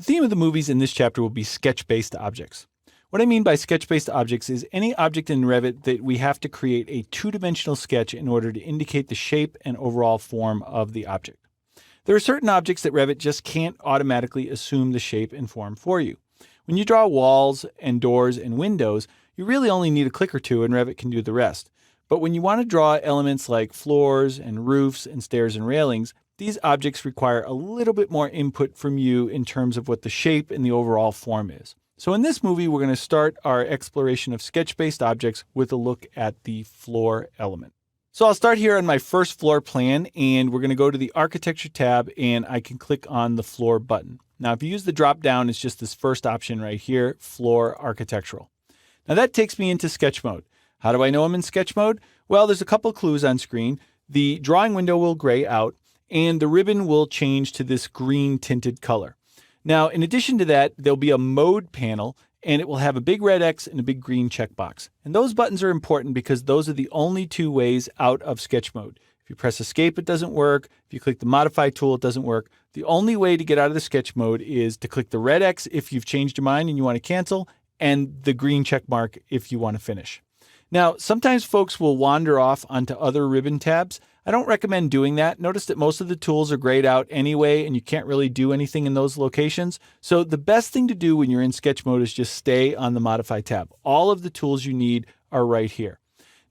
The theme of the movies in this chapter will be sketch-based objects. What I mean by sketch-based objects is any object in Revit that we have to create a two-dimensional sketch in order to indicate the shape and overall form of the object. There are certain objects that Revit just can't automatically assume the shape and form for you. When you draw walls and doors and windows, you really only need a click or two and Revit can do the rest. But when you want to draw elements like floors and roofs and stairs and railings, these objects require a little bit more input from you in terms of what the shape and the overall form is. So in this movie, we're going to start our exploration of sketch-based objects with a look at the floor element. So I'll start here on my first floor plan, and we're going to go to the Architecture tab, and I can click on the Floor button. Now, if you use the drop-down, it's just this first option right here, Floor Architectural. Now, that takes me into sketch mode. How do I know I'm in sketch mode? Well, there's a couple clues on screen. The drawing window will gray out, and the ribbon will change to this green tinted color. Now, in addition to that, there'll be a mode panel, and it will have a big red X and a big green checkbox. And those buttons are important because those are the only two ways out of sketch mode. If you press escape, it doesn't work. If you click the modify tool, it doesn't work. The only way to get out of the sketch mode is to click the red X if you've changed your mind and you want to cancel, and the green check mark if you want to finish. Now, sometimes folks will wander off onto other ribbon tabs. I don't recommend doing that. Notice that most of the tools are grayed out anyway, and you can't really do anything in those locations. So the best thing to do when you're in sketch mode is just stay on the Modify tab. All of the tools you need are right here.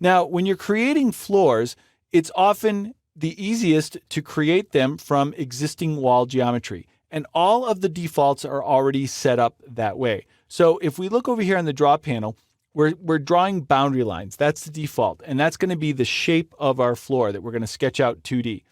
Now, when you're creating floors, it's often the easiest to create them from existing wall geometry. And all of the defaults are already set up that way. So if we look over here on the Draw panel, we're drawing boundary lines. That's the default. And that's going to be the shape of our floor that we're going to sketch out 2D.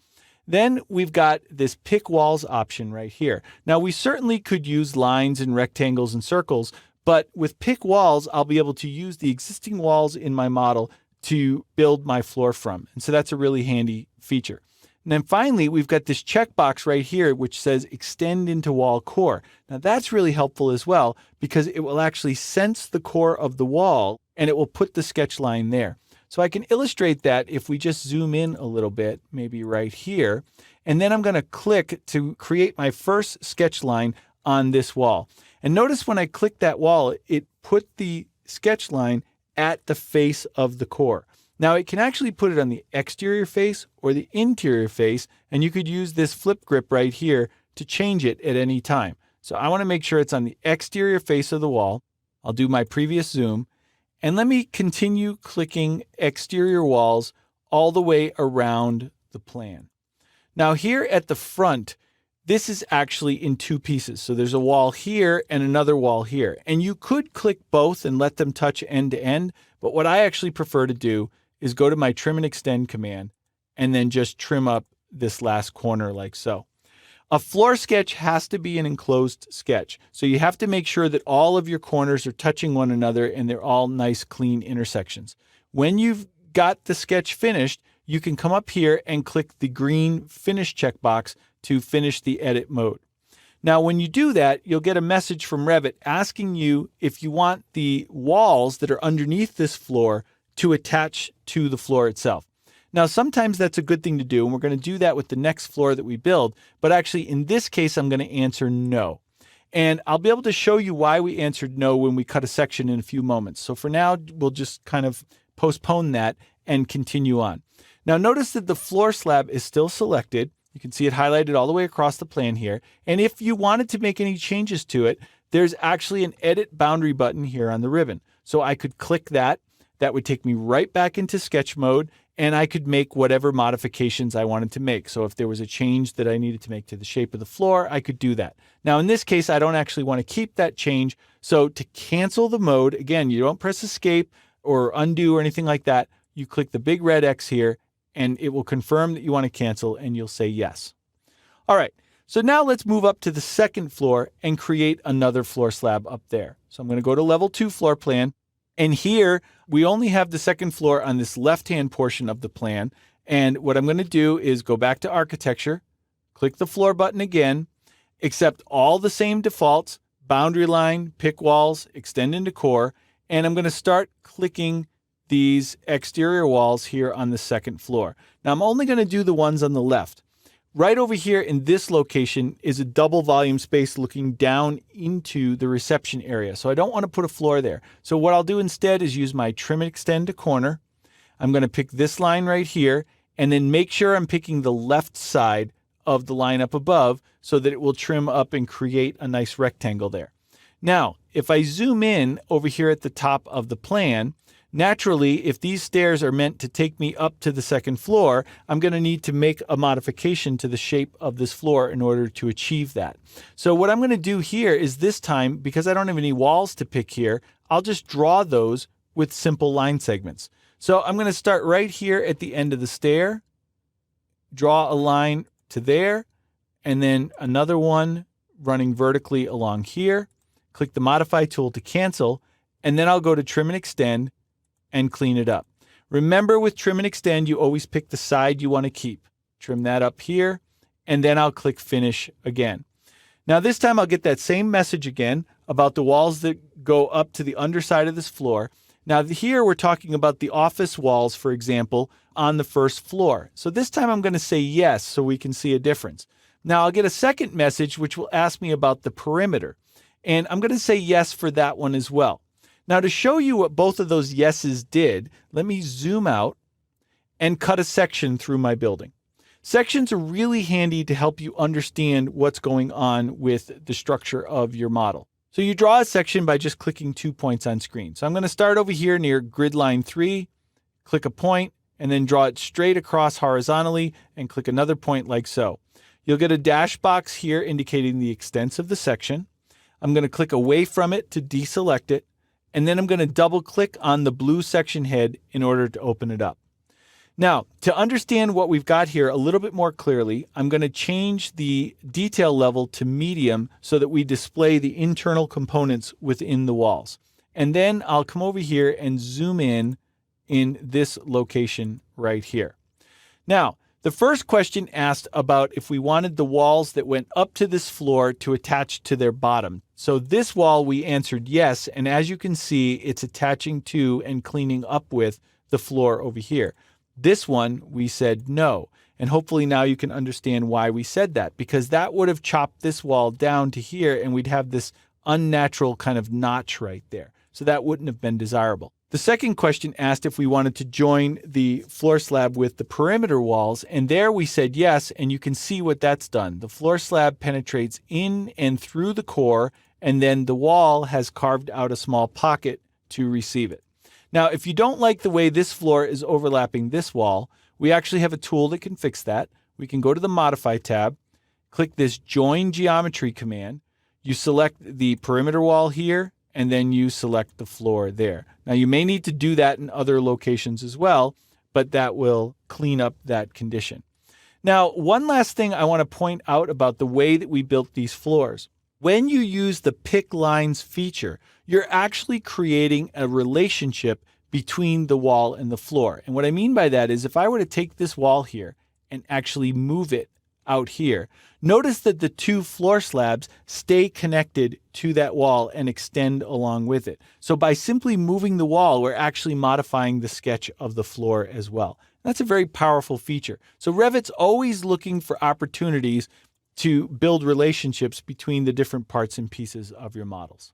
Then we've got this Pick Walls option right here. Now, we certainly could use lines and rectangles and circles, but with Pick Walls, I'll be able to use the existing walls in my model to build my floor from. And so that's a really handy feature. And then finally, we've got this checkbox right here, which says extend into wall core. Now that's really helpful as well, because it will actually sense the core of the wall and it will put the sketch line there. So I can illustrate that if we just zoom in a little bit, maybe right here, and then I'm going to click to create my first sketch line on this wall. And notice when I click that wall, it put the sketch line at the face of the core. Now, it can actually put it on the exterior face or the interior face, and you could use this flip grip right here to change it at any time. So I want to make sure it's on the exterior face of the wall. I'll do my previous zoom, and let me continue clicking exterior walls all the way around the plan. Now, here at the front, this is actually in two pieces. So there's a wall here and another wall here. And you could click both and let them touch end to end, but what I actually prefer to do is go to my trim and extend command and then just trim up this last corner like so. A floor sketch has to be an enclosed sketch. So you have to make sure that all of your corners are touching one another and they're all nice, clean intersections. When you've got the sketch finished, you can come up here and click the green finish checkbox to finish the edit mode. Now, when you do that, you'll get a message from Revit asking you if you want the walls that are underneath this floor to attach to the floor itself. Now, sometimes that's a good thing to do, and we're going to do that with the next floor that we build, but actually in this case, I'm going to answer no. And I'll be able to show you why we answered no when we cut a section in a few moments. So for now, we'll just kind of postpone that and continue on. Now, notice that the floor slab is still selected. You can see it highlighted all the way across the plan here. And if you wanted to make any changes to it, there's actually an edit boundary button here on the ribbon. So I could click that. That would take me right back into sketch mode, and I could make whatever modifications I wanted to make. So if there was a change that I needed to make to the shape of the floor, I could do that. Now, in this case, I don't actually want to keep that change. So to cancel the mode, again, you don't press escape or undo or anything like that. You click the big red X here, and it will confirm that you want to cancel, and you'll say yes. All right, so now let's move up to the second floor and create another floor slab up there. So I'm going to go to level 2 floor plan. And here, we only have the second floor on this left-hand portion of the plan. And what I'm going to do is go back to architecture, click the floor button again, accept all the same defaults, boundary line, pick walls, extend into core, and I'm going to start clicking these exterior walls here on the second floor. Now, I'm only going to do the ones on the left. Right over here in this location is a double volume space looking down into the reception area. So I don't want to put a floor there. So what I'll do instead is use my trim and extend to corner. I'm going to pick this line right here and then make sure I'm picking the left side of the line up above so that it will trim up and create a nice rectangle there. Now, if I zoom in over here at the top of the plan, naturally, if these stairs are meant to take me up to the second floor, I'm going to need to make a modification to the shape of this floor in order to achieve that. So what I'm going to do here is this time, because I don't have any walls to pick here, I'll just draw those with simple line segments. So I'm going to start right here at the end of the stair, draw a line to there, and then another one running vertically along here. Click the Modify tool to cancel, and then I'll go to Trim and Extend and clean it up. Remember, with Trim and Extend, you always pick the side you want to keep. Trim that up here, and then I'll click Finish again. Now this time I'll get that same message again about the walls that go up to the underside of this floor. Now here we're talking about the office walls, for example, on the first floor. So this time I'm going to say yes so we can see a difference. Now I'll get a second message which will ask me about the perimeter. And I'm going to say yes for that one as well. Now to show you what both of those yeses did, let me zoom out and cut a section through my building. Sections are really handy to help you understand what's going on with the structure of your model. So you draw a section by just clicking 2 points on screen. So I'm going to start over here near grid line 3, click a point, and then draw it straight across horizontally and click another point like so. You'll get a dash box here indicating the extents of the section. I'm going to click away from it to deselect it, and then I'm going to double click on the blue section head in order to open it up. Now, to understand what we've got here a little bit more clearly, I'm going to change the detail level to medium so that we display the internal components within the walls. And then I'll come over here and zoom in this location right here. Now, the first question asked about if we wanted the walls that went up to this floor to attach to their bottom. So this wall we answered yes, and as you can see, it's attaching to and cleaning up with the floor over here. This one, we said no. And hopefully now you can understand why we said that, because that would have chopped this wall down to here and we'd have this unnatural kind of notch right there. So that wouldn't have been desirable. The second question asked if we wanted to join the floor slab with the perimeter walls, and there we said yes, and you can see what that's done. The floor slab penetrates in and through the core, and then the wall has carved out a small pocket to receive it. Now, if you don't like the way this floor is overlapping this wall, we actually have a tool that can fix that. We can go to the Modify tab, click this Join Geometry command. You select the perimeter wall here, and then you select the floor there. Now, you may need to do that in other locations as well, but that will clean up that condition. Now, one last thing I want to point out about the way that we built these floors. When you use the Pick Lines feature, you're actually creating a relationship between the wall and the floor. And what I mean by that is if I were to take this wall here and actually move it out here, notice that the two floor slabs stay connected to that wall and extend along with it. So by simply moving the wall, we're actually modifying the sketch of the floor as well. That's a very powerful feature. So Revit's always looking for opportunities to build relationships between the different parts and pieces of your models.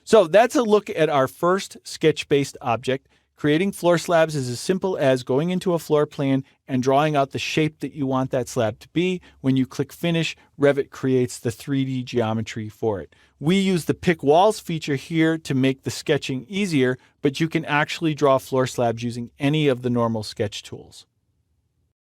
So that's a look at our first sketch-based object. Creating floor slabs is as simple as going into a floor plan and drawing out the shape that you want that slab to be. When you click Finish, Revit creates the 3D geometry for it. We use the Pick Walls feature here to make the sketching easier, but you can actually draw floor slabs using any of the normal sketch tools.